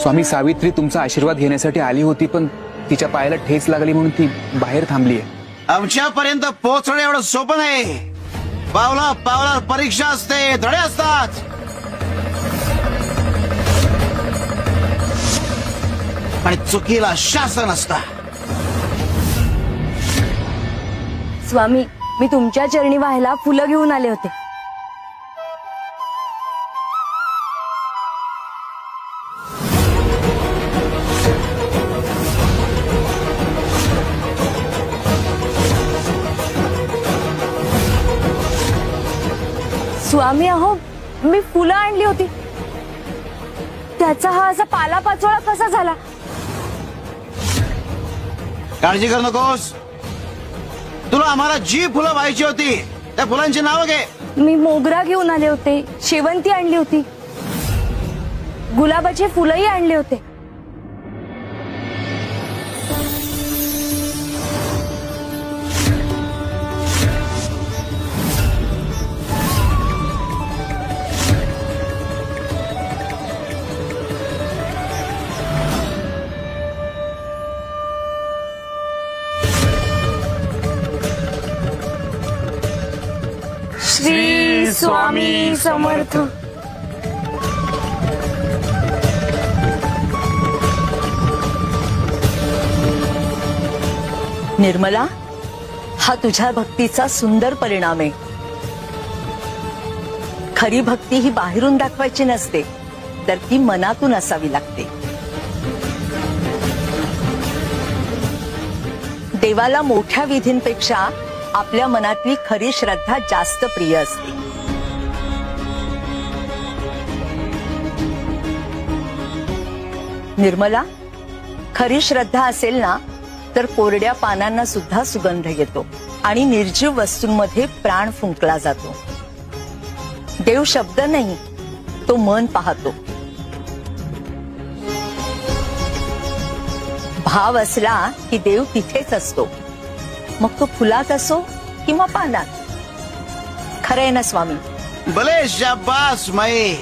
स्वामी, सावित्री तुमचा आशीर्वाद घेण्यासाठी आली होती, पण तिच्या पायाला ठेच लागली म्हणून ती बाहेर थांबलीये. आमच्यापर्यंत पोहोचणं एवढं सोपं नाही. पावला पावला परीक्षा असते, धडे असतात. आणि चुकीला शासन असतं. स्वामी, मी तुमच्या चरणी व्हायला फुलं घेऊन आले होते. स्वामी, अहो मी फुलं आणली होती, त्याचा हा असा पालापाचोळा कसा झाला? काळजी करू नकोस. तुला आम्हाला जी फुलं पाहिजे होती त्या फुलांची नावं घे. मी मोगरा घेऊन आले होते, शेवंती आणली होती, गुलाबाचे फुलंही आणले होते. श्री स्वामी समर्थ. निर्मला, हा तुझ्या भक्तीचा सुंदर परिणाम आहे. खरी भक्ती ही बाहेरून दाखवायची नसते, तर ती मनातून असावी लागते. देवाला मोठ्या विधींपेक्षा आपल्या मनातली खरी श्रद्धा जास्त प्रिय असते. निर्मला, खरी श्रद्धा असेल ना तर कोरड्या पानांना सुद्धा सुगंध येतो आणि निर्जीव वस्तूंमध्ये प्राण फुंकला जातो. देव शब्द नाही, तो मन पाहतो. भाव असला की देव तिथेच असतो, मग तो फुलात असो किंवा पानात. खरं आहे ना स्वामी? भले शाबास माई.